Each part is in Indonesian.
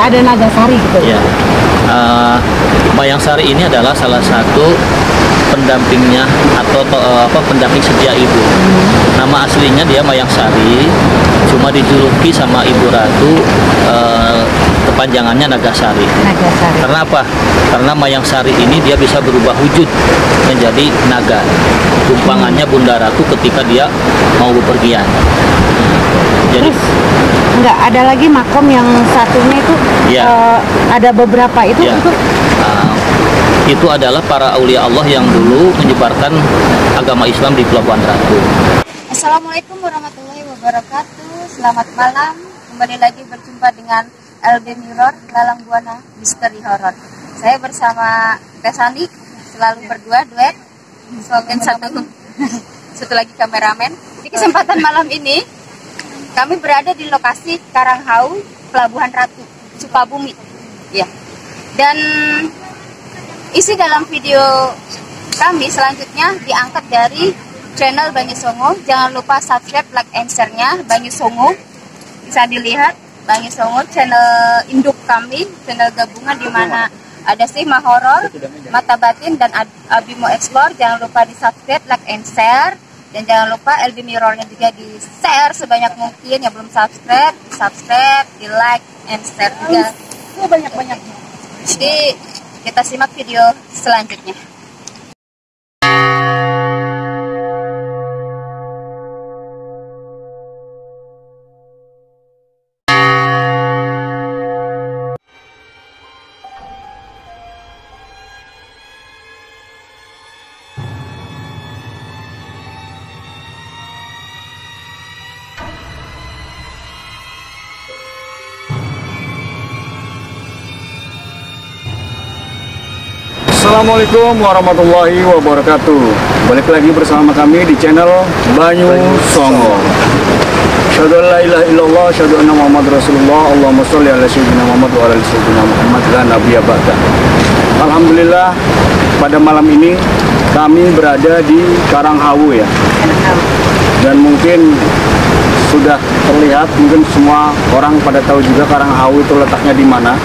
ada Nagasari gitu. Ya. Mayang Sari ini adalah salah satu pendampingnya atau pendamping setia ibu. Nama aslinya dia Mayang Sari, cuma dijuluki sama Ibu Ratu kepanjangannya Nagasari. Nagasari. Karena apa? Karena Mayang Sari ini dia bisa berubah wujud menjadi naga. Tumpangannya Bunda Ratu ketika dia mau bepergian. Jadi Terus nggak ada lagi makom yang satunya itu Ya. ada beberapa itu ya, itu adalah para aulia Allah yang dulu menyebarkan agama Islam di Pelabuhan Ratu. Assalamualaikum warahmatullahi wabarakatuh. Selamat malam. Kembali lagi berjumpa dengan LB Mirror Lalang Buana Misteri Horor. Saya bersama Teh Sandi selalu berdua duet. Slogan satu lagi kameramen. Di kesempatan malam ini kami berada di lokasi Karanghau Pelabuhan Ratu Sukabumi. Ya. Dan isi dalam video kami selanjutnya diangkat dari channel Banyu Songo. Jangan lupa subscribe, like, and share-nya Banyu Songo. Bisa dilihat Banyu Songo channel induk kami, channel gabungan di mana ada Sigma Horor, Mata Batin, dan Abimo Explore. Jangan lupa di subscribe, like, and share. Dan jangan lupa LB Mirror-nya juga di share sebanyak mungkin. Yang belum subscribe, di subscribe, di like, and share juga. banyak-banyak. Jadi kita simak video selanjutnya. Assalamualaikum warahmatullahi wabarakatuh. Balik lagi bersama kami di channel Banyu Songo. Asyhadu an la ilaha illallah, asyhadu anna Muhammad Rasulullah. Allahumma sholli ala sayyidina Muhammad wa ala sayyidina Muhammad la nabiyya ba'da. Alhamdulillah, pada malam ini kami berada di Karanghau ya. Dan mungkin sudah terlihat, mungkin semua orang pada tahu juga Karanghau itu letaknya di mana.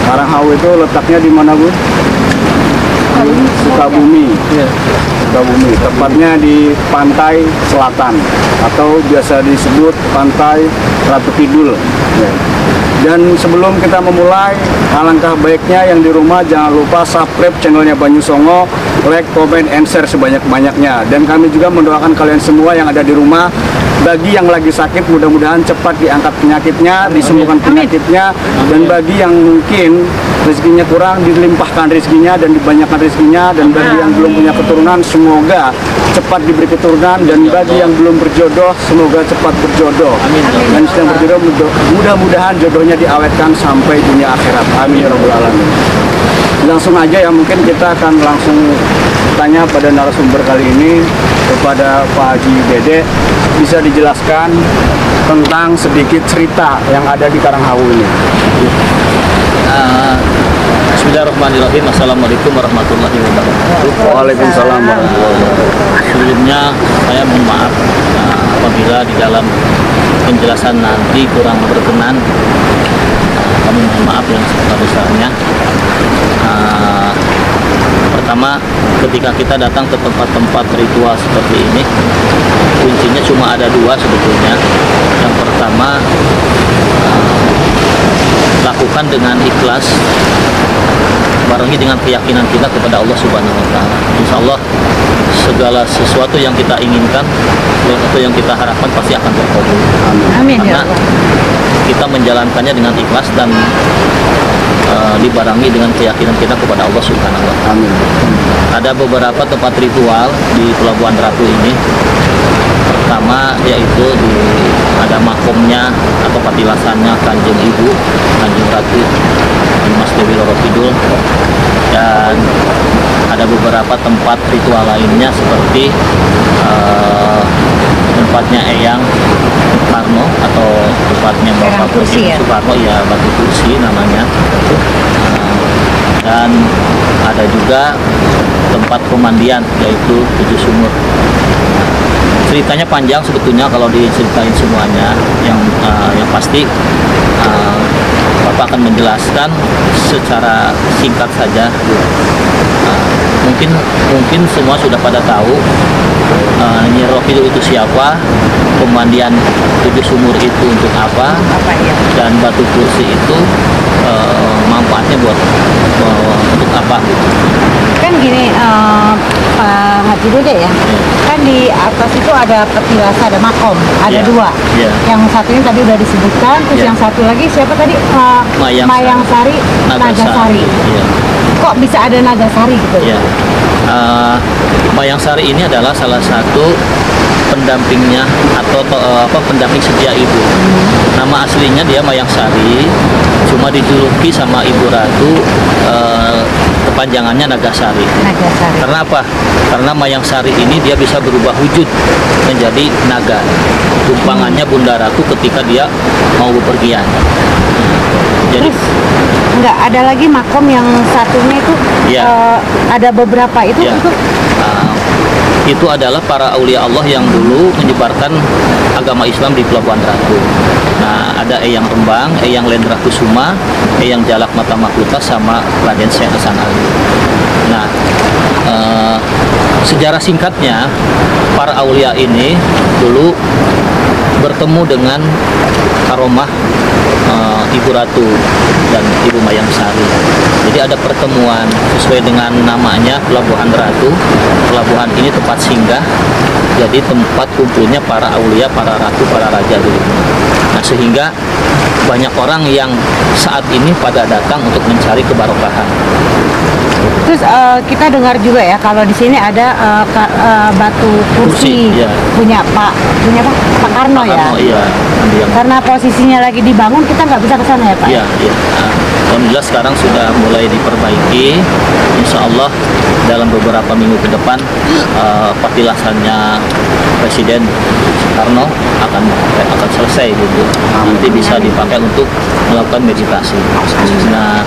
Karanghau itu letaknya di mana, Bu? Sukabumi, Sukabumi, tepatnya di pantai selatan atau biasa disebut pantai Ratu Kidul. Dan sebelum kita memulai, alangkah baiknya yang di rumah jangan lupa subscribe channelnya Banyu Songo, like, comment, and share sebanyak-banyaknya. Dan kami juga mendoakan kalian semua yang ada di rumah, bagi yang lagi sakit mudah-mudahan cepat diangkat penyakitnya, disembuhkan penyakitnya, dan bagi yang mungkin rezekinya kurang dilimpahkan rezekinya dan dibanyakan rezekinya, dan bagi yang belum punya keturunan semoga cepat diberi keturunan, dan bagi yang belum berjodoh semoga cepat berjodoh. Dan sedang berjodoh mudah-mudahan jodohnya diawetkan sampai dunia akhirat. Amin ya rabbal alamin. Langsung aja ya, mungkin kita akan langsung tanya pada narasumber kali ini, kepada Pak Haji Dede. Bisa dijelaskan tentang sedikit cerita yang ada di Karanghau ini? Bismillahirrahmanirrahim. Assalamualaikum warahmatullahi wabarakatuh. Waalaikumsalam warahmatullahi wabarakatuh. Sebelumnya saya mohon maaf apabila di dalam penjelasan nanti kurang berkenan. Kami mohon maaf yang sebesar-besarnya. Pertama, ketika kita datang ke tempat-tempat ritual seperti ini, kuncinya cuma ada dua sebetulnya. Yang pertama, lakukan dengan ikhlas, barengi dengan keyakinan kita kepada Allah Subhanahu wa Ta'ala. Insya Allah segala sesuatu yang kita inginkan, sesuatu yang kita harapkan pasti akan terkabul. Amin Karena ya Allah. kita menjalankannya dengan ikhlas dan dibarengi dengan keyakinan kita kepada Allah Subhanahu wa Ta'ala. Amin. Ada beberapa tempat ritual di Pelabuhan Ratu ini. Pertama yaitu ada makomnya atau patilasannya Kanjeng Ibu, Kanjeng Ratu Mas Dewi Roro Kidul, dan ada beberapa tempat ritual lainnya seperti tempatnya Eyang Soekarno atau tempatnya Bapak Presiden Soekarno, ya Batu Kursi namanya. Dan ada juga tempat pemandian yaitu 7 sumur. ceritanya panjang sebetulnya kalau diceritain semuanya. Yang pasti Bapak akan menjelaskan secara singkat saja. Mungkin semua sudah pada tahu Nyi Rohidul itu siapa, pemandian 7 sumur itu untuk apa, dan batu kursi itu manfaatnya buat untuk apa. Kan gini, Pak Haji Dude ya, kan di atas itu ada petilas, ada makom, ada dua. Yang satu ini tadi udah disebutkan, terus yang satu lagi siapa tadi? Mayangsari, Nagasari. Kok bisa ada Nagasari gitu? Mayangsari ini adalah salah satu pendampingnya atau pendamping setia ibu. Nama aslinya dia Mayangsari, cuma dijuluki sama Ibu Ratu kepanjangannya Nagasari. Karena apa? Karena Mayangsari ini dia bisa berubah wujud menjadi naga. Tumpangannya Bunda Ratu ketika dia mau bepergian. Jadi nggak ada lagi makom yang satunya itu ada beberapa itu itu adalah para aulia Allah yang dulu menyebarkan agama Islam di Pelabuhan Ratu. Nah, ada Eyang Rembang, Eyang Lendra Kusuma, Eyang Jalak Mata Mahkota, sama Raden Syekh Hasan Ali. Nah, sejarah singkatnya para aulia ini dulu bertemu dengan karomah Ibu Ratu dan Ibu Mayangsari. Jadi ada pertemuan sesuai dengan namanya Pelabuhan Ratu. Pelabuhan ini tempat singgah, jadi tempat kumpulnya para aulia, para ratu, para raja dulu. Nah, sehingga banyak orang yang saat ini pada datang untuk mencari kebarokahan. Terus kita dengar juga ya kalau di sini ada batu kursi punya Pak Karno ya. Iya. Karena posisinya lagi dibangun, kita nggak bisa ke sana ya Pak. Iya. Alhamdulillah sekarang sudah mulai diperbaiki. Insya Allah dalam beberapa minggu ke depan petilasannya Presiden Soekarno akan selesai gitu. Nanti bisa dipakai untuk melakukan meditasi. Nah,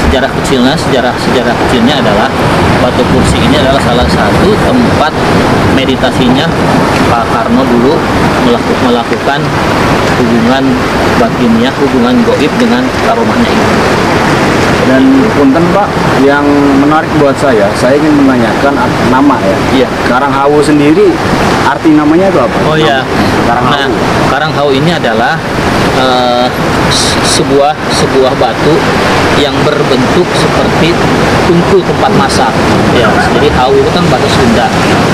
sejarah kecilnya adalah batu kursi ini adalah salah satu tempat meditasinya Pak Karno dulu melakukan hubungan batinnya, hubungan goib dengan karomahnya itu. Dan punten Pak, yang menarik buat saya ingin menanyakan nama ya. Iya. Karanghawu sendiri arti namanya itu apa? Oh iya. Karanghawu. Nah, Karanghawu ini adalah sebuah batu yang berbentuk seperti tungku tempat masak. Ya, jadi hawu itu kan batu Sunda.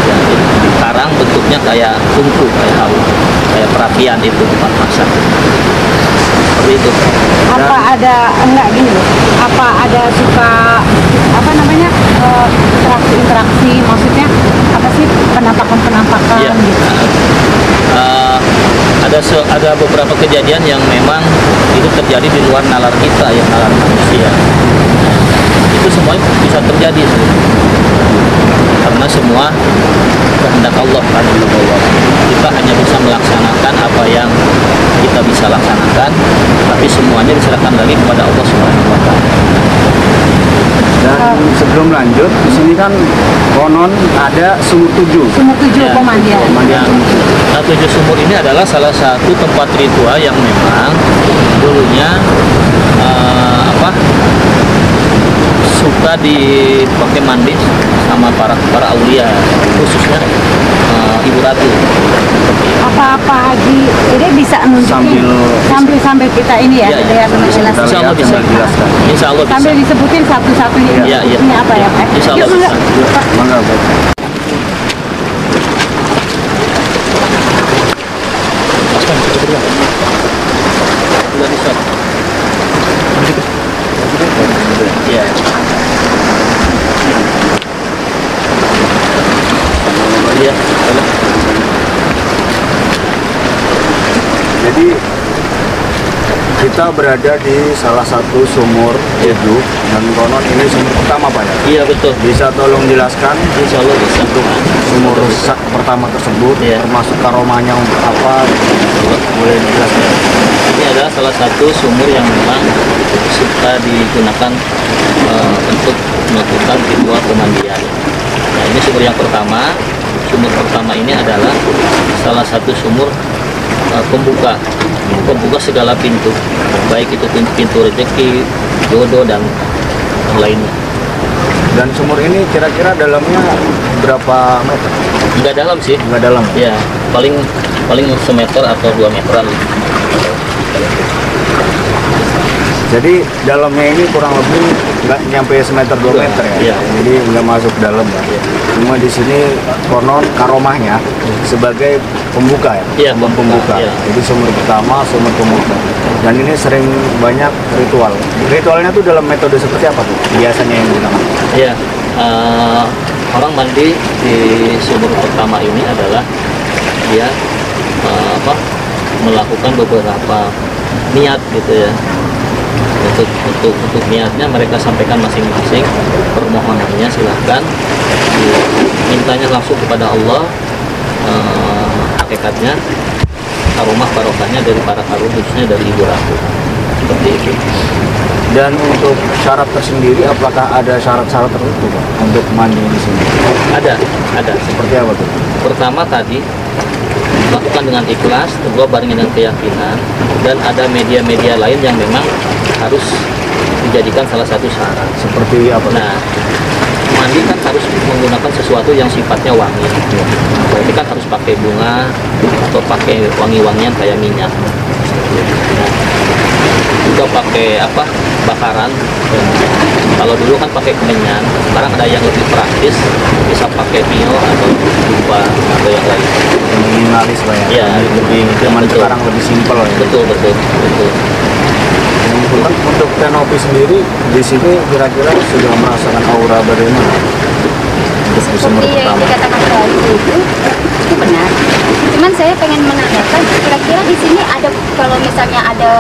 Ya, jadi karang bentuknya kayak tungku, kayak hawu, kayak perapian itu tempat masak. Seperti itu. Apa ada enggak gini loh? Apa ada suka interaksi, maksudnya apa sih penampakan Ya. gitu? Ada beberapa kejadian yang memang itu terjadi di luar nalar kita, ya, nalar manusia. Itu semua bisa terjadi karena semua kehendak Allah kan. Kita hanya bisa melaksanakan apa yang kita bisa laksanakan, tapi semuanya diserahkan lagi kepada Allah Subhanahu wa Ta'ala. Dan sebelum lanjut, di sini kan konon ada sumur 7. Sumur 7 pemandian. Nah, 7 sumur ini adalah salah satu tempat ritual yang memang dulunya suka dipakai mandi sama para aulia, khususnya Ibu Ratu. Apa Haji ini bisa nunjukin sambil kita ini ya, lihat penjelasan. Insya Allah bisa. Insya Allah bisa. Sambil disebutin satu-satunya ini apa ya Pak? Insya Allah bisa. Mangga, Pak. Sudah bisa. Ya. Iya. Jadi kita berada di salah satu sumur 7 dan konon ini sumur pertama Pak ya? Iya betul. Bisa tolong jelaskan Insya Allah bisa. sumur pertama tersebut, termasuk karomanya untuk apa? Boleh dijelaskan? Ini adalah salah satu sumur yang memang suka digunakan untuk melakukan ritual pemandian. Nah, ini sumur yang pertama. Sumur pertama ini adalah salah satu sumur pembuka segala pintu, baik itu pintu rezeki, jodoh dan yang lainnya. Dan sumur ini kira-kira dalamnya berapa meter? Nggak dalam sih. Nggak dalam? Ya, paling semeter atau 2 meteran. Jadi dalamnya ini kurang lebih nggak nyampe semeter 2 meter ya? Iya. Jadi nggak masuk ke dalam ya? Iya. Cuma di sini konon karomahnya sebagai pembuka ya? Iya, pembuka. iya. Jadi sumur pertama, sumur pembuka. Dan ini sering banyak ritual. Ritualnya tuh dalam metode seperti apa tuh? Biasanya yang digunakan? Iya, orang mandi di sumur pertama ini adalah dia melakukan beberapa niat gitu ya. Untuk niatnya mereka sampaikan masing-masing permohonannya, silahkan mintanya langsung kepada Allah, hakikatnya karomah barokahnya dari para karun, khususnya dari Ibu Ratu, seperti itu. Dan untuk syarat tersendiri, apakah ada syarat-syarat tertentu Pak, untuk mandi di sini? Ada. Seperti apa tuh? Pertama tadi lakukan dengan ikhlas, kedua barengi dengan keyakinan, dan ada media-media lain yang memang harus dijadikan salah satu syarat. Seperti apa? Nah, mandi kan harus menggunakan sesuatu yang sifatnya wangi. Berarti kan harus pakai bunga atau pakai wangi-wangian kayak minyak. Nah, juga pakai bakaran. Kalau dulu kan pakai kemenyan, sekarang ada yang lebih praktis, bisa pakai mio atau dupa atau yang lain. Minimalis Pak ya? Ya, lebih zaman betul. sekarang lebih simpel ya? Betul. Kemudian untuk kanopi sendiri di sini kira-kira sudah merasakan aura bagaimana? Seperti yang dikatakan tadi itu benar. Cuman saya pengen menanyakan, kira-kira di sini ada, kalau misalnya ada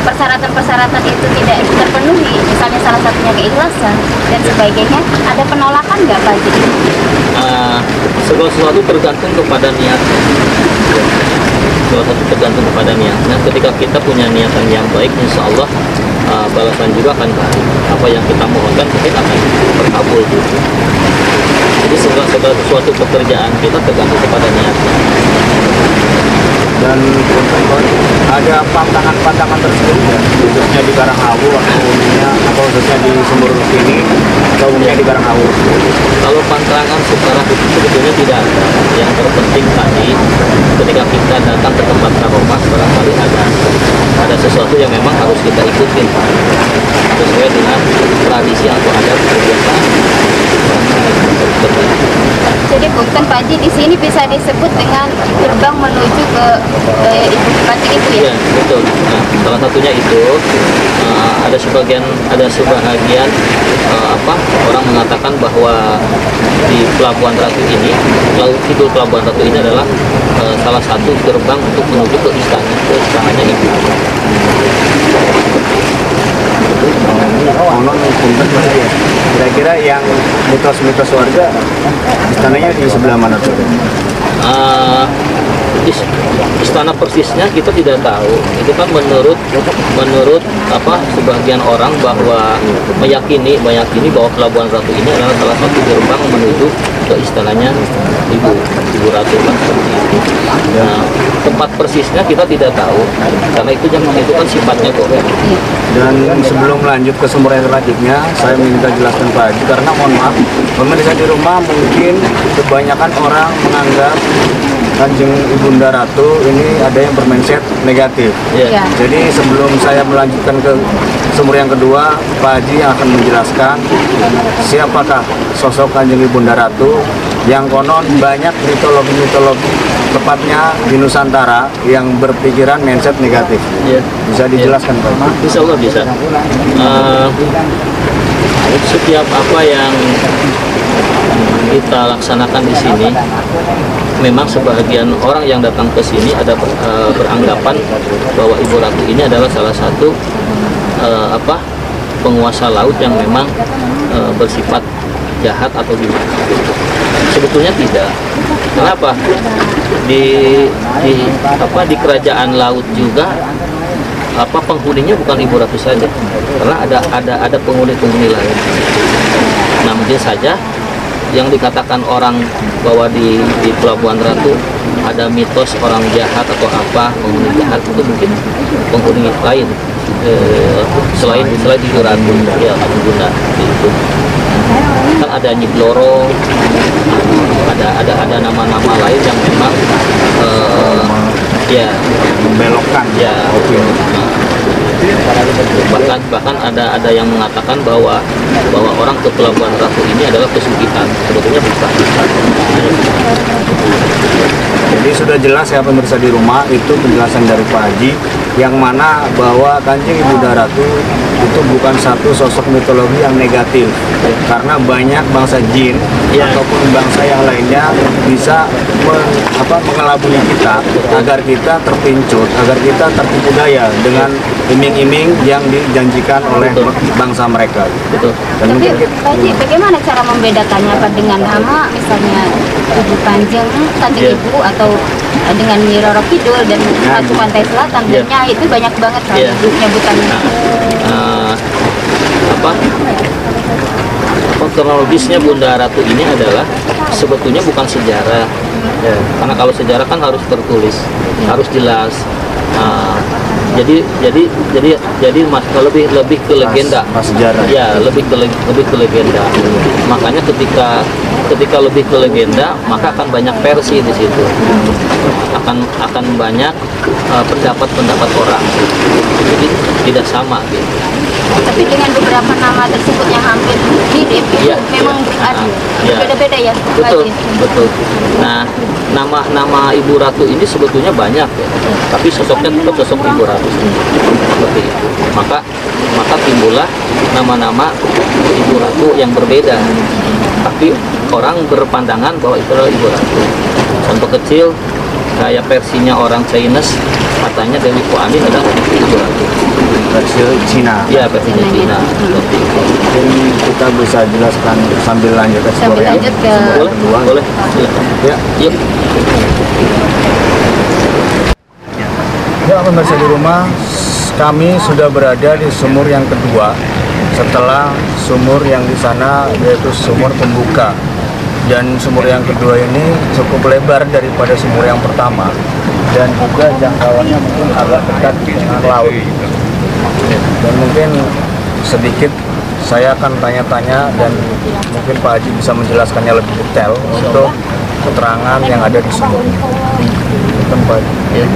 persyaratan-persyaratan itu tidak terpenuhi, misalnya salah satunya keikhlasan dan sebagainya, ada penolakan nggak Pak Haji? Segala sesuatu tergantung kepada niat. Segala sesuatu tergantung kepada niatnya. Ketika kita punya niatan yang baik, insya Allah balasan juga akan baik. Apa yang kita mohonkan mungkin akan terkabul. Jadi segala sesuatu pekerjaan kita tergantung kepada niatnya. Dan ada pantangan-pantangan tersebut ya, khususnya di Karanghawu atau khususnya di sumur ini atau umumnya di Karanghawu. Kalau pantangan secara khusus sebetulnya tidak ada. Yang terpenting tadi ketika kita datang ke tempat karomah, barangkali ada sesuatu yang memang harus kita ikutin sesuai dengan tradisi atau adat kebiasaan. Jadi bukan Pak Haji, di sini bisa disebut dengan gerbang menuju ke Ibu Bupati itu ya? Iya, betul. Nah, salah satunya itu ada sebagian orang mengatakan bahwa di Pelabuhan Ratu ini, Laut Kidul Pelabuhan Ratu ini adalah salah satu gerbang untuk menuju ke istananya Ibu. Konon punten ya. Kira-kira yang mitos-mitos warga istananya di sebelah mana tuh? Istana persisnya kita tidak tahu. Itu kan menurut sebagian orang bahwa meyakini bahwa Pelabuhan Ratu ini adalah salah satu gerbang menuju ke istananya Ibu Ratu kan seperti itu. Nah, tempat persisnya kita tidak tahu karena itu kan sifatnya goib. Dan sebelum lanjut ke sumber yang selanjutnya, saya minta jelaskan Pak Haji karena mohon maaf, pemirsa di rumah mungkin kebanyakan orang menganggap Kanjeng Ibunda Ratu ini ada yang bermindset negatif. Yeah. Jadi sebelum saya melanjutkan ke sumber yang kedua, Pak Haji akan menjelaskan siapakah sosok Kanjeng Ibunda Ratu yang konon banyak mitologi-mitologi tepatnya di Nusantara yang berpikiran mindset negatif. Yeah. Bisa dijelaskan Pak? Insya Allah bisa. Setiap apa yang kita laksanakan di sini, memang sebagian orang yang datang ke sini ada beranggapan bahwa Ibu Ratu ini adalah salah satu penguasa laut yang memang bersifat jahat atau gimana. Sebetulnya tidak. Kenapa? Di kerajaan laut juga penghuninya bukan Ibu Ratu saja, karena ada penghuni lain. Nah, mungkin saja yang dikatakan orang bahwa di Pelabuhan Ratu ada mitos orang jahat atau apa, penghuni jahat, itu mungkin penghuni lain selain Ibu Ratu ya pengguna itu. Kan ada Nyi Bloro, ada nama-nama lain yang memang ya membelokkan ya. Bahkan ada yang mengatakan bahwa orang ke Pelabuhan Ratu ini adalah pesugihan. Sebetulnya bukan. Jadi sudah jelas ya pemirsa di rumah, itu penjelasan dari Pak Haji, yang mana bahwa Kanjeng Ibu Ratu itu bukan satu sosok mitologi yang negatif, karena banyak bangsa jin ataupun bangsa yang lainnya bisa mengelabui kita agar kita terpincut, agar kita tertipu daya dengan iming-iming yang dijanjikan oleh bangsa mereka. Betul. Dan Tapi Pak Haji, bagaimana cara membedakannya, apa dengan nama misalnya Ibu Kanjeng Ibu atau dengan Nyi Roro Kidul dan Ratu Pantai Selatan, dan Nyai itu banyak banget kan nyebutannya. Kronologisnya Bunda Ratu ini adalah sebetulnya bukan sejarah ya, karena kalau sejarah kan harus tertulis, harus jelas. Jadi mas lebih ke legenda, sejarah ya lebih ke legenda. Makanya ketika lebih ke legenda, maka akan banyak versi di situ, akan banyak pendapat orang, jadi tidak sama gitu. Tapi dengan beberapa nama tersebut yang hampir mirip, itu memang beda-beda ya. Betul. Nah, nama Ibu Ratu ini sebetulnya banyak ya, tapi sosoknya tetap sosok Ibu Ratu seperti itu. Maka timbullah nama-nama Ibu Ratu yang berbeda, tapi orang berpandangan bahwa itu adalah Ibu Ratu. Contoh kecil kayak versinya orang Chinese, katanya Dewi Kuan Yin adalah Ibu Ratu. versi Cina. Iya, versinya Cina. Mungkin kita bisa jelaskan sambil lanjut eksplor yang kedua. Boleh. Ya. Yuk. Ya, pemirsa di rumah, kami sudah berada di sumur yang kedua setelah sumur yang di sana, yaitu sumur pembuka. Dan sumur yang kedua ini cukup lebar daripada sumur yang pertama, dan juga jangkauannya mungkin agak dekat dengan laut. Dan mungkin sedikit saya akan tanya-tanya, dan mungkin Pak Haji bisa menjelaskannya lebih detail untuk keterangan yang ada di sumur ini. Pak Haji. Ya.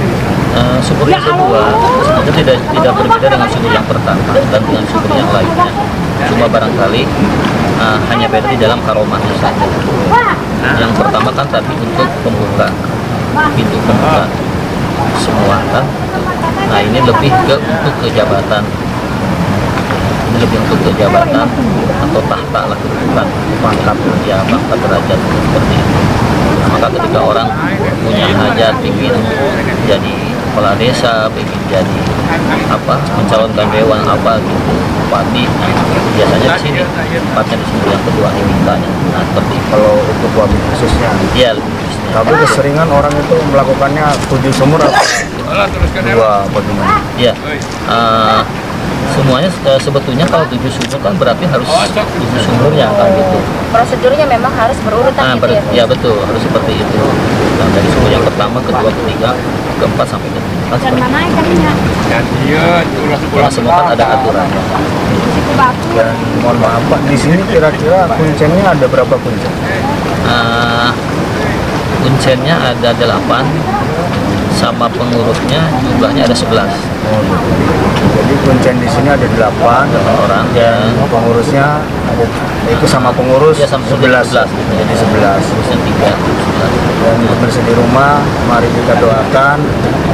Sumur yang kedua sebenarnya tidak berbeda dengan sumur yang pertama dan dengan sumur yang lainnya. Cuma barangkali hanya beda di dalam karomahnya saja. Yang pertama kan tadi untuk pembuka, pintu pembuka semua kan. Nah, ini lebih untuk kejabatan. Ini lebih untuk kejabatan atau tahta lah, bukan pangkat ya, pangkat derajat seperti itu. Nah, maka ketika orang punya hajat, ingin jadi kepala desa, ingin jadi mencalonkan dewan gitu, bupati, biasanya di sini, tempatnya di sumur yang kedua dimintanya. Nah, seperti itu. Kalau untuk wabil khususnya, iya lebih khususnya. tapi keseringan orang itu melakukannya 7 sumur atau 2 apa gimana? Iya. Semuanya sebetulnya kalau 7 sumur kan berarti harus 7 sumurnya kan gitu. Prosedurnya memang harus berurutan gitu ya. Ya betul, harus seperti itu. Nah, dari sumur yang pertama, kedua, ketiga, keempat sampai ke 5 kan seperti itu. Karena semua kan ada aturannya. Dan mohon maaf Pak, di sini kira-kira kuncennya ada berapa kuncen? Kuncennya ada 8, sama pengurusnya jumlahnya ada 11. Oh, gitu. Jadi kuncen di sini ada 8 orang, dan pengurusnya ada, itu sama pengurus ya, sama 11. Jadi 11. Pengurusnya 3, 11. Dan pemirsa di rumah, mari kita doakan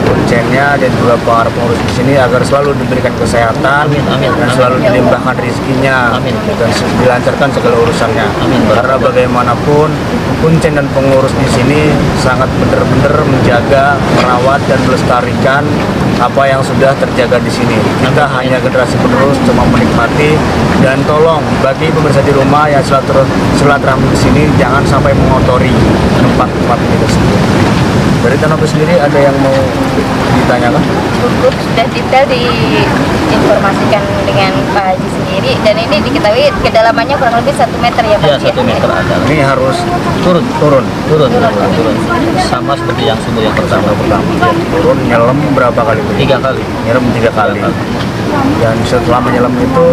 kuncennya dan juga para pengurus di sini agar selalu diberikan kesehatan, Amin. dan selalu dilimpahkan rezekinya, Amin. dan dilancarkan segala urusannya. Amin. Karena bagaimanapun kuncen dan pengurus di sini sangat benar-benar menjaga, merawat dan melestarikan apa yang sudah terjaga di sini. Kita hanya generasi penerus cuma menikmati, dan tolong bagi pemirsa di rumah yang silaturahmi di sini jangan sampai mengotori tempat-tempat ini tersebut. Dari Tanopi sendiri ada yang mau ditanyakan? Cukup sudah detail diinformasikan dengan Pak Haji sendiri, dan ini diketahui kedalamannya kurang lebih 1 meter ya Pak? Ya, 1 meter ada. Ini harus Turun, turun. sama seperti yang sumur yang pertama. Turun nyelam berapa kali? 3 kali. Nyelam 3 kali. Dan setelah menyelam itu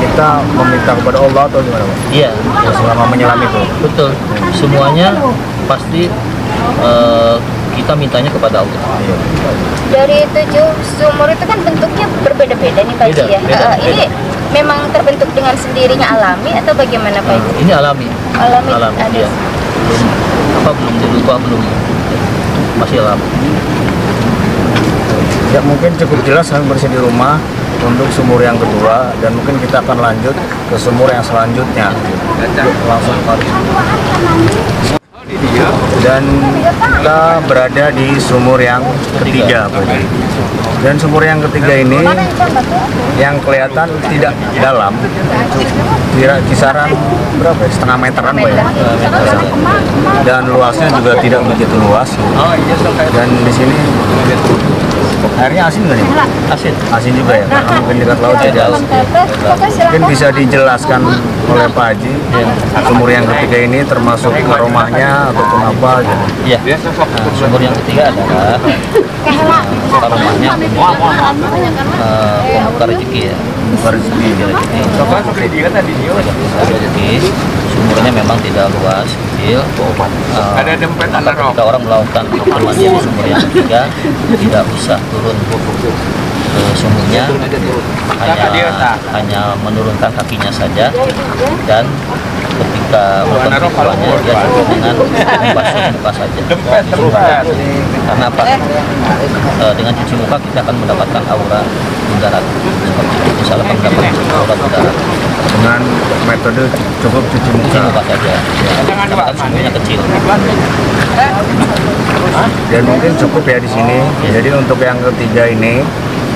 kita meminta kepada Allah atau gimana Pak? Iya, Selama menyelam itu. betul. Semuanya pasti kita mintanya kepada Allah. Dari 7 sumur itu kan bentuknya berbeda-beda nih Pak Haji ya. Beda. Ini memang terbentuk dengan sendirinya alami atau bagaimana Pak Haji? Ini alami. Alami, ada. Ya. Belum dirubah, belum, masih alami. Ya mungkin cukup jelas kami bersih di rumah untuk sumur yang kedua, dan mungkin kita akan lanjut ke sumur yang selanjutnya. Langsung kali. Dan kita berada di sumur yang ketiga, Pak. Dan sumur yang ketiga ini yang kelihatan tidak dalam, kisaran berapa ya? Setengah meteran Pak ya. Dan luasnya juga tidak begitu luas. Dan di sini airnya asin nggak nih? Asin juga ya, karena mungkin dekat laut ya. Mungkin bisa dijelaskan oleh Pak Haji, sumur yang ketiga ini termasuk aromanya ataupun apa gitu. Iya. Nah, sumur yang ketiga adalah aromanya pemuka rezeki ya. Rezeki. Rezeki. Sumurnya memang tidak luas, kecil. Maka ketika orang melakukan pemandian di sumur yang ketiga, tidak usah turun ke sumurnya, hanya menurunkan kakinya saja, dan ketika melakukan ritualnya dia cukup dengan membasuh muka saja. Karena apa? Dengan cuci muka kita akan mendapatkan aura mudarat, seperti itu. Misalnya mendapatkan aura mudarat Dengan metode cukup cuci cuci muka. muka saja, karena kan sumurnya kecil. Dan mungkin cukup ya di sini. Jadi untuk yang ketiga ini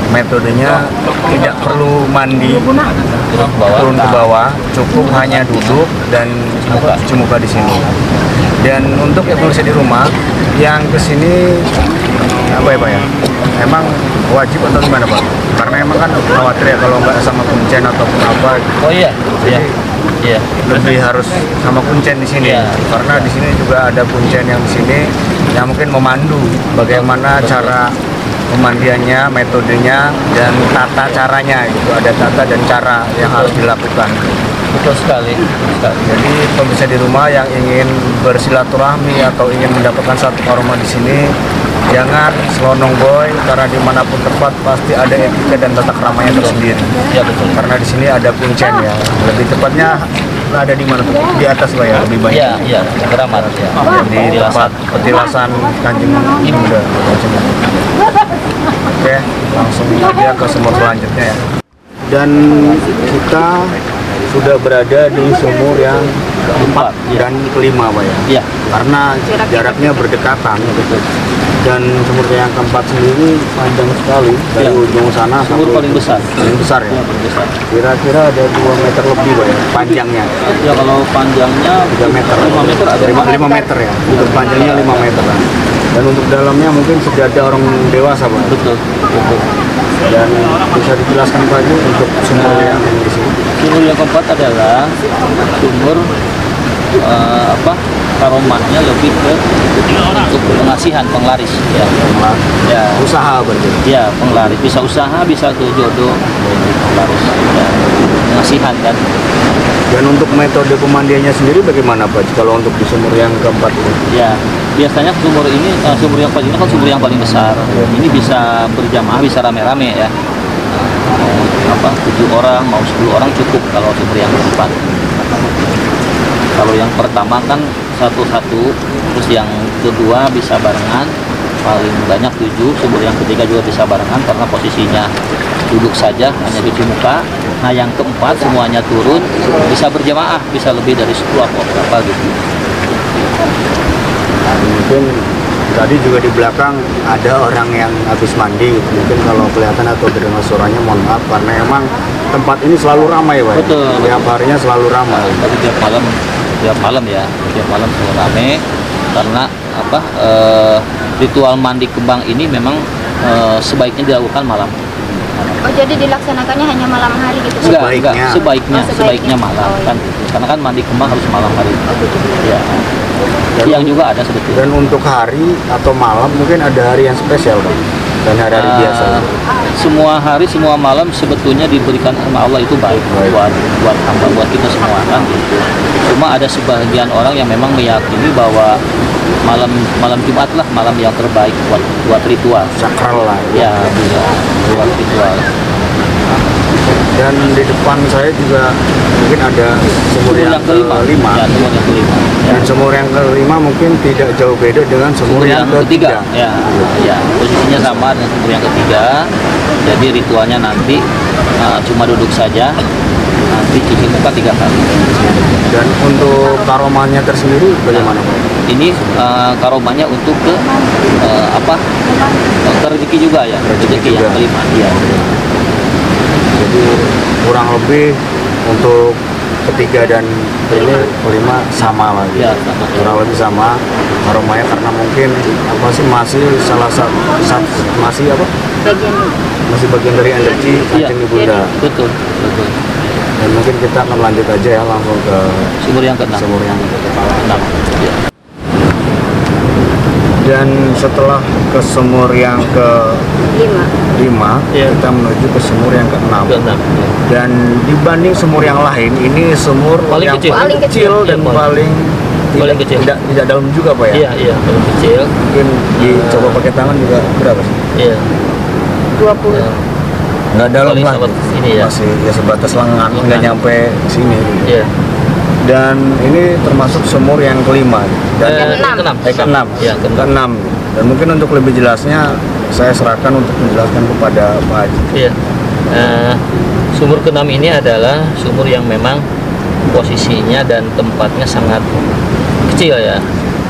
metodenya tidak perlu mandi turun ke bawah, cukup hanya duduk dan cuci muka di sini. Dan untuk yang pemirsa di rumah yang kesini apa ya Pak ya, emang wajib atau gimana Pak? Karena emang kan khawatir ya kalau nggak sama kuncen ataupun apa. Oh iya, iya, iya. Lebih harus sama kuncen di sini. Iya. Karena di sini juga ada kuncen yang di sini yang mungkin memandu bagaimana cara pemandiannya, metodenya, dan tata caranya gitu. Ada tata dan cara yang harus dilakukan. Betul sekali, betul sekali. Jadi pemirsa di rumah yang ingin bersilaturahmi atau ingin mendapatkan satu aroma di sini, jangan selonong boy, karena dimanapun tempat pasti ada etika dan tata keramanya tersendiri. Ya betul. Karena di sini ada kuncen ya. Lebih tepatnya ada di mana tuh? Di atas Pak ya, lebih banyak. Iya, iya, keramat ya. Di tempat petilasan Kanjeng Ibunda. Oke, langsung aja ke sumur selanjutnya ya. Dan kita sudah berada di sumur yang keempat dan kelima Pak ya. Iya. Karena jaraknya berdekatan gitu. Dan sumur yang keempat sendiri panjang sekali dari ujung sana Sumur paling besar. Paling besar ya. Paling besar. Kira-kira ada 2 meter lebih Pak ya, panjangnya. Ya kalau panjangnya 3 meter. 5 meter ada. 5 meter ya. Untuk panjangnya 5 meter. Dan untuk dalamnya mungkin sejadah orang dewasa Pak. Betul, betul. Dan bisa dijelaskan Pak Haji untuk sumur yang di sini. Sumur yang keempat adalah sumur aromanya lebih ke untuk pengasihan, penglaris ya. Ya, Usaha berarti. ya penglaris, bisa usaha, bisa ke jodoh, penglaris ya. Pengasihan kan. Dan untuk metode pemandiannya sendiri bagaimana Pak? Kalau untuk di sumur yang keempat ini? Ya, biasanya sumur ini sumur yang paling ini kan sumur yang paling besar. Ini bisa berjamaah, bisa rame-rame ya. Mau 7 orang, mau 10 orang cukup kalau sumur yang keempat. Kalau yang pertama kan satu-satu, terus yang kedua bisa barengan, paling banyak 7, sumur yang ketiga juga bisa barengan karena posisinya duduk saja, hanya cuci muka. Nah yang keempat semuanya turun, bisa berjamaah, bisa lebih dari 10 atau berapa gitu. Mungkin tadi juga di belakang ada orang yang habis mandi gitu. Mungkin kalau kelihatan atau terdengar suaranya mohon maaf karena emang tempat ini selalu ramai Pak. Betul. Tiap harinya selalu ramai. Tapi tiap malam selalu rame karena ritual mandi kembang ini memang sebaiknya dilakukan malam. Oh, jadi dilaksanakannya hanya malam hari gitu? Enggak, sebaiknya Oh, sebaiknya malam Oh, iya. kan gitu. Karena kan mandi kembang harus malam hari. Oh, gitu. Ya. Siang juga ada sebetulnya. Dan untuk hari atau malam mungkin ada hari yang spesial Bang, dan hari-hari biasa. Semua hari, semua malam sebetulnya diberikan sama Allah itu baik buat hamba, buat kita semua kan gitu. Cuma ada sebagian orang yang memang meyakini bahwa malam Jumat lah malam yang terbaik buat ritual. Sakral lah. Ya, bisa buat ritual. Dan di depan saya juga mungkin ada sumur yang kelima. Ya, sumur yang kelima. Ya. Dan sumur yang kelima mungkin tidak jauh beda dengan sumur yang ketiga. Ya, posisinya sama dengan sumur yang ketiga. Jadi ritualnya nanti cuma duduk saja, nanti cuci muka 3 kali. Dan untuk karomahnya tersendiri bagaimana Pak? Ini karomahnya untuk ke rezeki juga ya, rezeki yang kelima. Iya. Jadi kurang lebih untuk ketiga dan kelima sama lah. Ya, sama. Kurang lebih sama aromanya karena mungkin masih salah satu masih bagian dari energi kancing ibunda. Betul. Dan mungkin kita akan lanjut aja ya langsung ke Sumur yang ke-6. Ya. Dan setelah ke sumur yang ke-5 Ya. kita menuju ke sumur yang ke-6. Ke-6. Dan dibanding sumur yang lain, ini sumur Paling yang kecil. paling kecil dan Iya, paling kecil. tidak dalam juga Pak ya. Iya, paling kecil. Mungkin dicoba pakai tangan juga berapa sih? Iya. 20. Ya. Nggak dalam Paling lah. sebatas ini ya. Masih ya sebatas lengan, nggak Lengan. nyampe sini. Iya. Dan ini termasuk sumur yang kelima. Dan Keenam. ke-6. Ya, Ke-6. Dan mungkin untuk lebih jelasnya saya serahkan untuk menjelaskan kepada Pak Haji. Iya. Sumur ke-6 ini adalah sumur yang memang posisinya dan tempatnya sangat kecil ya.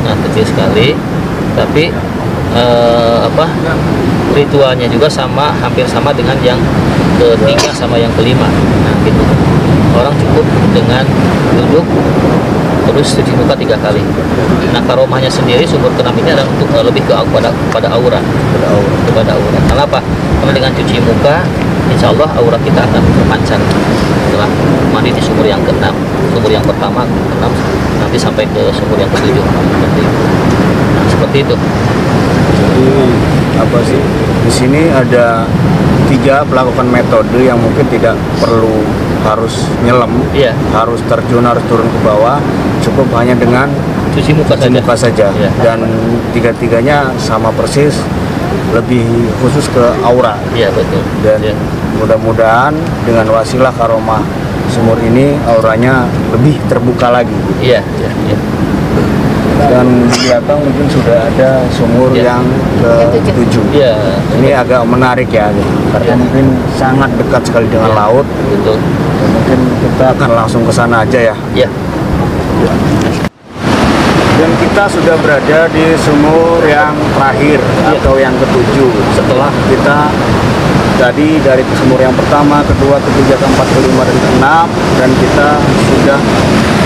Nah, kecil sekali. Tapi ritualnya juga hampir sama dengan yang ketiga sama yang kelima. Nah, gitu. Orang cukup dengan duduk terus cuci muka 3 kali. Nah, karomahnya sendiri sumur ke-6 ini adalah untuk lebih kepada aura. Kepada aura. Kenapa? Karena dengan cuci muka, insya Allah aura kita akan terpancar setelah mandi di sumur yang ke-6. Sumur yang pertama ke-6 nanti sampai ke sumur yang ke-7. Seperti itu. Nah, seperti itu. Jadi di sini ada 3 melakukan metode yang mungkin tidak perlu harus nyelam, Iya. harus terjun, harus turun ke bawah, cukup hanya dengan Cuci muka saja. Iya. Dan 3-tiganya sama persis, lebih khusus ke aura. Iya, betul. Dan Iya. mudah-mudahan dengan wasilah karomah sumur ini auranya lebih terbuka lagi. Iya. Dan di belakang mungkin sudah ada sumur Iya. yang ke-7. Iya. Ini agak menarik ya, karena Iya. mungkin sangat dekat sekali dengan Iya. laut. Betul. Dan mungkin kita akan langsung ke sana aja ya. Iya. Dan kita sudah berada di sumur yang terakhir atau yang ke-7. Setelah kita tadi dari sumur yang pertama, kedua, ketiga, keempat, kelima, dan keenam, dan kita sudah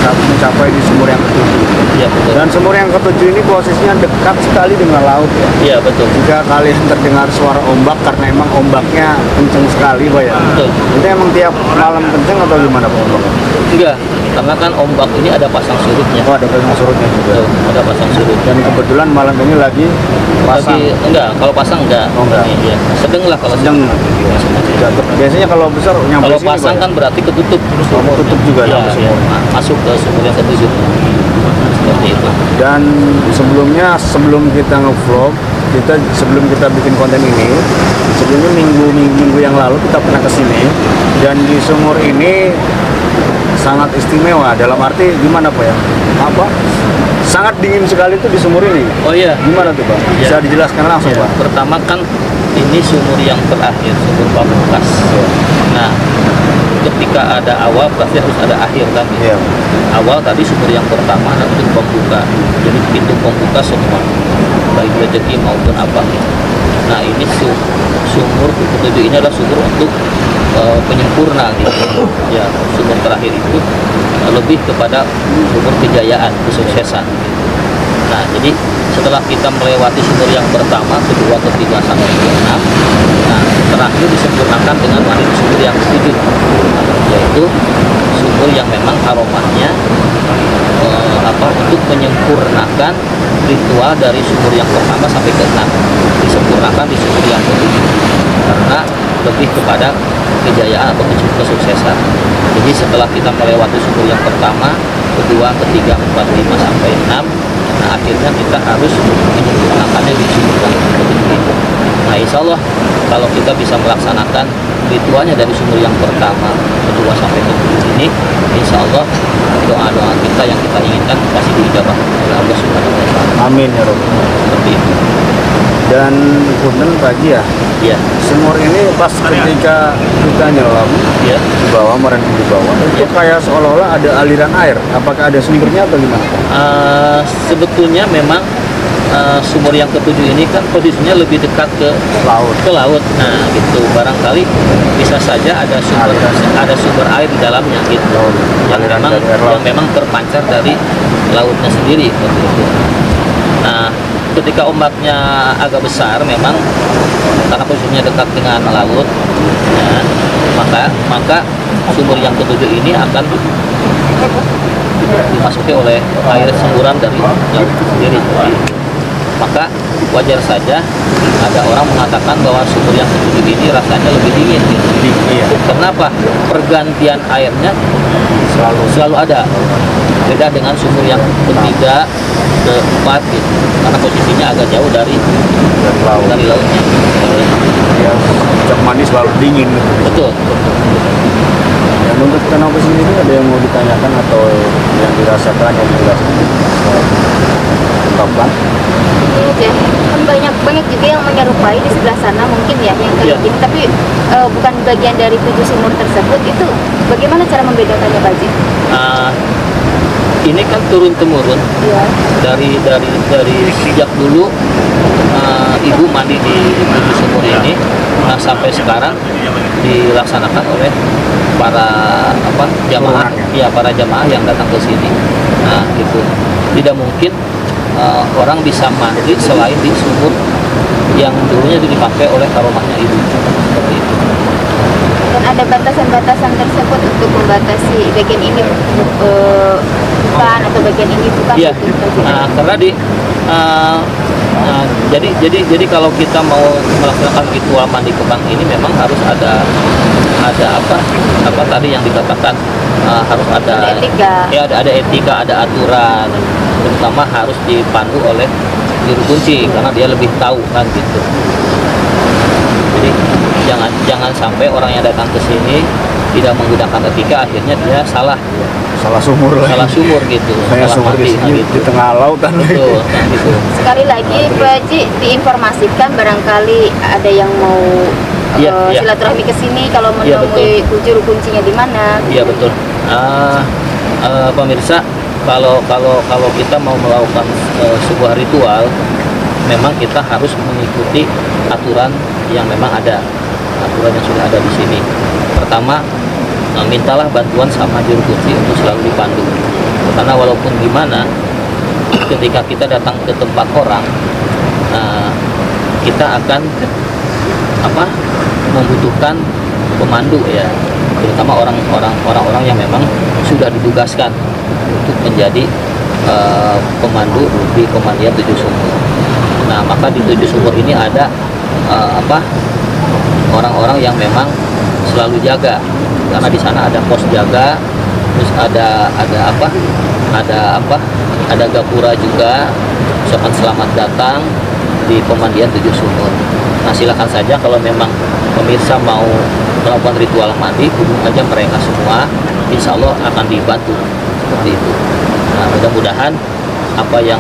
mencapai di sumur yang ke-7. Iya, betul. Dan sumur yang ke-7 ini posisinya dekat sekali dengan laut ya. Iya, betul. Jika kalian terdengar suara ombak, karena emang ombaknya kenceng sekali Pak ya. Betul. Itu emang tiap malam kenceng atau gimana Pak ombaknya? Enggak, karena kan ombak ini ada pasang surutnya. Oh, ada pasang surutnya juga. Betul, ada pasang surut. Dan kebetulan malam ini lagi pasang. Enggak, kalau pasang enggak. Oh, enggak. Iya. Sedang lah kalau Sedang. Biasanya kalau besar nyampe Kalau sini, pasang Pak, ya? kan berarti ketutup sumur. Ketutup juga Iya, sampai iya. sumur. Masuk ke sumur yang ke-7. Seperti itu. Dan sebelum kita nge-vlog, sebelum kita bikin konten ini, sebelumnya minggu yang lalu kita pernah kesini, dan di sumur ini sangat istimewa. Dalam arti gimana Pak ya? Sangat dingin sekali tuh di sumur ini. Oh iya. Gimana tuh Pak? Iya. Bisa dijelaskan langsung Ya, Pak? pertama kan ini sumur yang terakhir, sumur pamungkas. Nah, ketika ada awal pasti harus ada akhir kan? Iya. Awal tadi sumur yang pertama adalah untuk pembuka, jadi pintu pembuka semua, baik rezeki maupun apa. Nah, ini sumur ke-7 ini adalah sumur untuk penyempurna gitu. Ya, sumur terakhir itu lebih kepada sumur kejayaan, kesuksesan. Nah, jadi setelah kita melewati sumur yang pertama, kedua, ketiga, sampai keenam, nah terakhir disempurnakan dengan mandi di sumur yang ketujuh, yaitu sumur yang memang aromanya untuk menyempurnakan ritual dari sumur yang pertama sampai keenam, disempurnakan di sumur yang ketujuh karena lebih kepada kejayaan atau kesuksesan. Jadi setelah kita melewati sumur yang pertama, kedua, ketiga, empat, lima, sampai enam, nah akhirnya kita harus menyempurnakannya di sumur yang ketujuh. Nah, insya Allah kalau kita bisa melaksanakan ritualnya dari sumur yang pertama, kedua, sampai ketujuh ini, insya Allah doa-doa kita yang kita inginkan pasti dijawab oleh Allah Subhanahu wa Ta'ala. Amin ya Rob. Seperti itu. Dan punten Pak Haji ya, Ya, sumur ini pas ketika kita nyelam ya. di bawah, merendam di bawah, itu kayak seolah-olah ada aliran air. Apakah ada sumbernya atau gimana? Sebetulnya memang sumur yang ketujuh ini kan posisinya lebih dekat ke Laut. laut. Nah, gitu. Barangkali bisa saja ada sumber air di dalamnya gitu. Aliran dari air laut. Yang memang terpancar dari lautnya sendiri seperti itu. Nah, ketika ombaknya agak besar memang karena posisinya dekat dengan laut, ya, maka sumur yang ketujuh ini akan dimasuki oleh air semburan dari laut sendiri. Maka wajar saja ada orang mengatakan bahwa sumur yang ketujuh ini rasanya lebih dingin gitu. Kenapa? Pergantian airnya selalu ada. Beda dengan sumur yang ketiga, keempat gitu. Karena posisinya agak jauh dari lautnya. Ya, sejak mandi selalu dingin. Betul. Dan untuk kenapa sini ada yang mau ditanyakan atau yang dirasakan, yang dijelaskan? Ungkapkan. Ini aja, kan banyak juga yang menyerupai di sebelah sana mungkin ya yang kayak gini, tapi bukan bagian dari 7 sumur tersebut. Itu bagaimana cara membedakannya, Pak Haji? Ini kan turun temurun dari sejak dulu ibu mandi di sumur ini, nah sampai sekarang dilaksanakan oleh para jamaah, para jamaah yang datang ke sini. Nah, gitu. Tidak mungkin orang bisa mandi selain di sumur yang dulunya dipakai oleh karomahnya ibu. Seperti itu. Dan ada batasan-batasan tersebut untuk membatasi bagian ini bukan atau bagian ini bukan. Iya. Karena jadi kalau kita mau melaksanakan ritual mandi kebang ini memang harus ada apa tadi yang dikatakan harus ada etika. Ya, ada etika, ada aturan, terutama harus dipandu oleh juru kunci karena dia lebih tahu kan gitu. Jadi jangan sampai orang yang datang ke sini tidak menggunakan etika, akhirnya dia salah sumur gitu. Kayak Salah sumur mandi, di tengah lautan. Betul, kan gitu. Sekali lagi Pak Haji diinformasikan barangkali ada yang mau silaturahmi ke sini kalau menemui juru kuncinya di mana. Iya betul. Pemirsa, kalau kita mau melakukan sebuah ritual, memang kita harus mengikuti aturan yang memang ada, aturan yang sudah ada di sini. Pertama, mintalah bantuan sama juru kunci untuk selalu dipandu. Karena walaupun gimana, ketika kita datang ke tempat orang, kita akan membutuhkan pemandu ya, terutama orang-orang yang memang sudah ditugaskan untuk menjadi pemandu di Komandian 7 Sumur. Nah, maka di 7 Sumur ini ada orang-orang yang memang selalu jaga, karena di sana ada pos jaga, terus ada gapura juga, ucapan selamat datang di Pemandian 7 Sumur. Nah, silakan saja kalau memang pemirsa mau melakukan ritual mandi, hubung aja mereka semua, insya Allah akan dibantu seperti itu. Nah, mudah-mudahan apa yang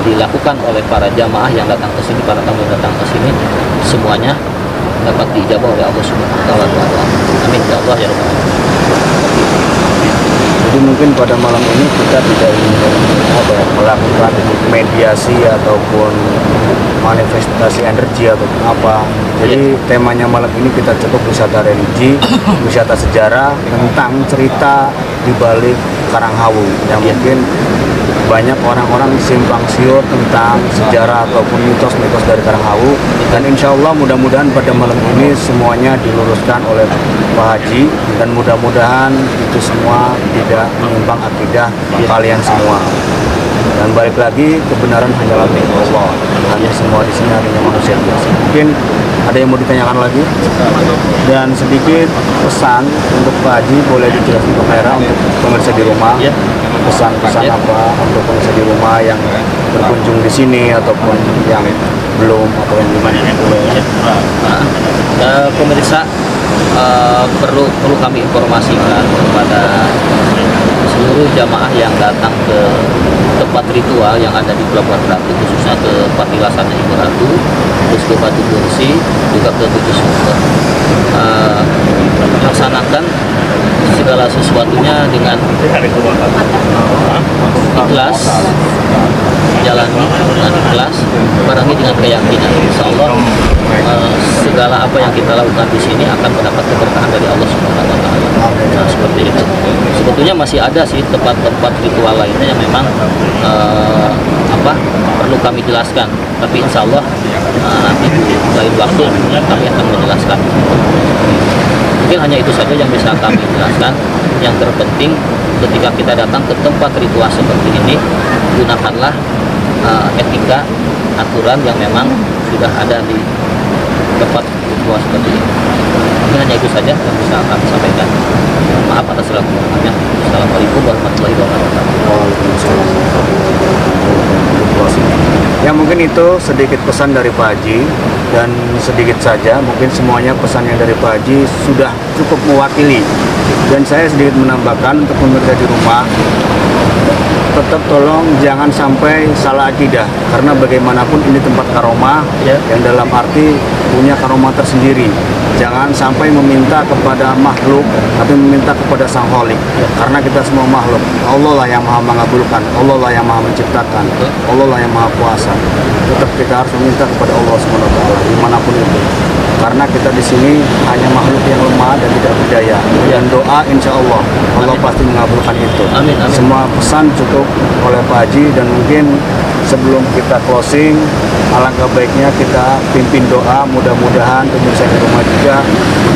dilakukan oleh para jamaah yang datang ke sini, para tamu yang datang ke sini, semuanya dapat diijabah oleh Allah Subhanahu wa Ta'ala. Amin ya Allah ya Rabbal alamin. Jadi mungkin pada malam ini kita tidak ingin melakukan mediasi ataupun manifestasi energi atau apa. Jadi temanya malam ini kita cukup wisata religi, wisata sejarah tentang cerita di balik Karanghawu yang mungkin banyak orang-orang simpang siur tentang sejarah ataupun mitos-mitos dari Karanghawu, dan insya Allah mudah-mudahan pada malam ini semuanya diluruskan oleh Pak Haji, dan mudah-mudahan itu semua tidak menyimpang akidah kalian semua. Dan balik lagi, kebenaran hanyalah milik Allah. Hanya semua di sini hanya manusia biasa. Mungkin ada yang mau ditanyakan lagi? Dan sedikit pesan untuk Pak Haji, boleh dijelaskan ke kamera untuk pemirsa di rumah. Pesan-pesan apa untuk pemirsa di rumah yang berkunjung di sini ataupun yang belum atau yang gimana? Pemirsa, perlu kami informasikan kepada seluruh jamaah yang datang ke tempat ritual yang ada di Pelabuhan Ratu, khususnya ke Patilasan Ibu Ratu, terus ke Batu Kursi, juga ke Tujuh Sumber. Laksanakan segala sesuatunya dengan ikhlas, jalani dengan ikhlas, barengi dengan keyakinan. Insya Allah segala apa yang kita lakukan di sini akan mendapat keberkahan dari Allah Subhanahu wa Ta'ala. Nah, seperti itu. Sebetulnya masih ada sih tempat-tempat ritual lainnya yang memang perlu kami jelaskan, tapi insya Allah nanti di lain waktu kami akan menjelaskan. Mungkin hanya itu saja yang bisa kami jelaskan. Yang terpenting ketika kita datang ke tempat ritual seperti ini, gunakanlah etika, aturan yang memang sudah ada di tempat ritual seperti ini. Mungkin hanya itu saja yang bisa kami sampaikan. Maaf atas segala kekurangannya. Assalamualaikum warahmatullahi wabarakatuh. Ya, mungkin itu sedikit pesan dari Pak Haji, dan sedikit saja mungkin semuanya pesan yang dari Pak Haji sudah cukup mewakili. Dan saya sedikit menambahkan untuk pemirsa di rumah, tetap tolong jangan sampai salah akidah, karena bagaimanapun ini tempat karomah yang dalam arti punya karomah tersendiri. Jangan sampai meminta kepada makhluk, tapi meminta kepada Sang Kholik, karena kita semua makhluk. Allah lah yang maha mengabulkan, Allah lah yang maha menciptakan, Allah lah yang maha kuasa. Tetap kita harus meminta kepada Allah SWT dimanapun itu, karena kita di sini hanya makhluk yang lemah dan tidak berdaya. Dan doa insya Allah pasti mengabulkan itu. Amin, amin. Semua pesan cukup oleh Pak Haji, dan mungkin sebelum kita closing, alangkah baiknya kita pimpin doa. Mudah-mudahan pemirsa di rumah juga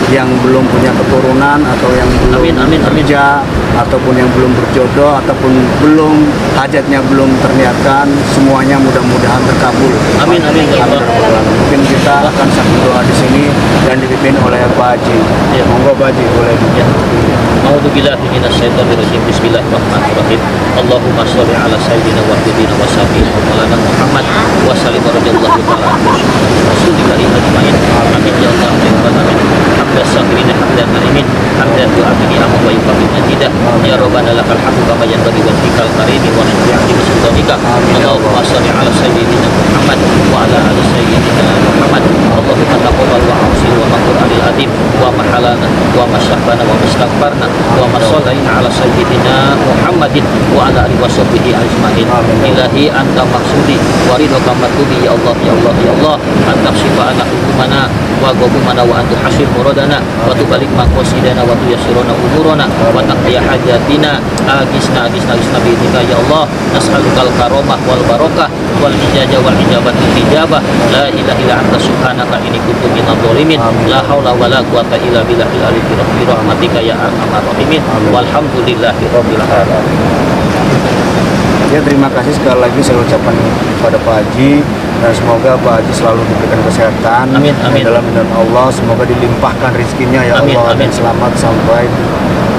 yang belum punya keturunan atau yang belum kerja ataupun yang belum berjodoh ataupun belum hajatnya belum terniatkan, semuanya mudah-mudahan terkabul. Amin, amin. Mungkin kita akan satu doa di sini dan dipimpin oleh Pak Haji. Monggo Pak Haji, boleh. A'udzubillahi minasyaitonir rajim. Bismillahirrahmanirrahim. Allahumma sholli ala sayyidina wa habibina wa syafi'ina wa maulana Muhammad wa sallim radhiyallahu ta'ala anhu rasulillah ajmain. Amin ya Allah ya rabbal alamin. Hamdan syakirin hamdan naimin hamdan tu'abini amma wa yuqabil majidah ya rabbana lakal hamdu kama yanbaghi wa fikal karimi wa nabiyyi sultanika. Allahumma sholli ala sayyidina Muhammad wa ala ali sayyidina Muhammad. Allahumma taqabbal wa ahsin wa maqbul alil adim wa mahalana wa masyafana wa mustaghfarna wa masallaina ala sayyidina Muhammadin wa ala alihi wa sahbihi ajmain. Ilahi anta maksudi wa ridhaka matlubi ya Allah ya Allah ya Allah. Anta syifa ana hukumana wa ghadumana wa anta hasyir muradana wa tubalik maqasidana wa tuyassiruna umurana wa taqdiya hajatina agisna biidika ya Allah. Nas'alukal karamah wal barakah wal ijazah wal ijabah la ilaha illa anta subhanaka inni kuntu minadh dhalimin la haula wala quwata illa billahil aliyyil bi rahmatika ya arhamar rahimin walhamdulillahi rabbil alamin. Ya, terima kasih sekali lagi saya ucapkan kepada Pak Haji, dan semoga Pak Haji selalu diberikan kesehatan. Amin, amin. Dalam lindungan Allah, semoga dilimpahkan rezekinya ya Amin, Allah, amin. dan selamat sampai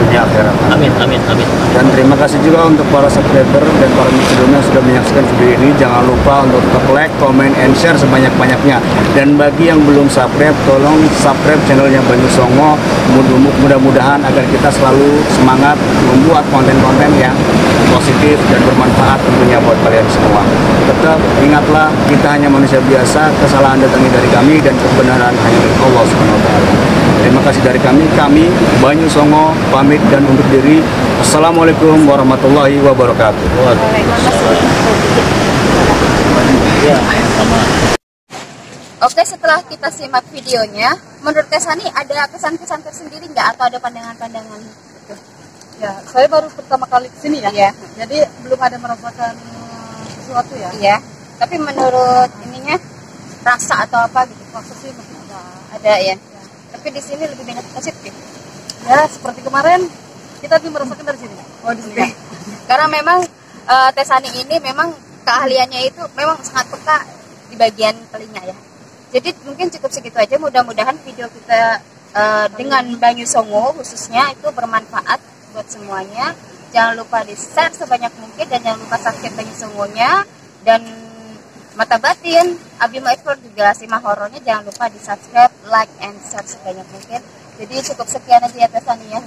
dunia akhirat. Amin, amin, amin. Dan terima kasih juga untuk para subscriber dan para muslimnya yang sudah menyaksikan video ini. Jangan lupa untuk tetap like, comment, and share sebanyak-banyaknya. Dan bagi yang belum subscribe, tolong subscribe channelnya Banyu Songo. Mudah-mudahan agar kita selalu semangat membuat konten-konten yang positif dan bermanfaat tentunya buat kalian semua. Tetap ingatlah, kita hanya manusia biasa, kesalahan datangnya dari kami dan kebenaran hanya dari Allah Subhanahu wa Ta'ala. Terima kasih dari kami Banyu Songo pamit dan undur diri. Assalamualaikum warahmatullahi wabarakatuh. Oke, setelah kita simak videonya, menurut Teh Sani ada kesan-kesan tersendiri nggak atau ada pandangan-pandangan gitu? Ya, saya baru pertama kali kesini ya. Iya. Jadi belum ada merasakan sesuatu ya. Iya. Tapi menurut ininya rasa atau apa gitu? Masa sih masih Ada ya. Tapi di sini lebih banyak positif. ya seperti kemarin kita lebih merasakan dari sini. Oh, di sini. Karena memang Tesani ini memang keahliannya itu memang sangat peka di bagian telinga ya. Jadi mungkin cukup segitu aja. Mudah-mudahan video kita dengan Banyu Songo khususnya itu bermanfaat buat semuanya. Jangan lupa di-share sebanyak mungkin dan jangan lupa subscribe Banyu Songonya dan Mata Batin Abima Explore juga Simak Horornya jangan lupa di-subscribe, like and share sebanyak mungkin. Jadi cukup sekian aja ya Tesani ya.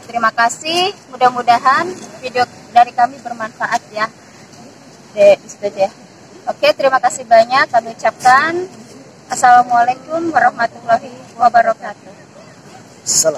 Terima kasih. Mudah-mudahan video dari kami bermanfaat ya. Itu aja. Oke, terima kasih banyak. Kami ucapkan Assalamualaikum warahmatullahi wabarakatuh. Salam.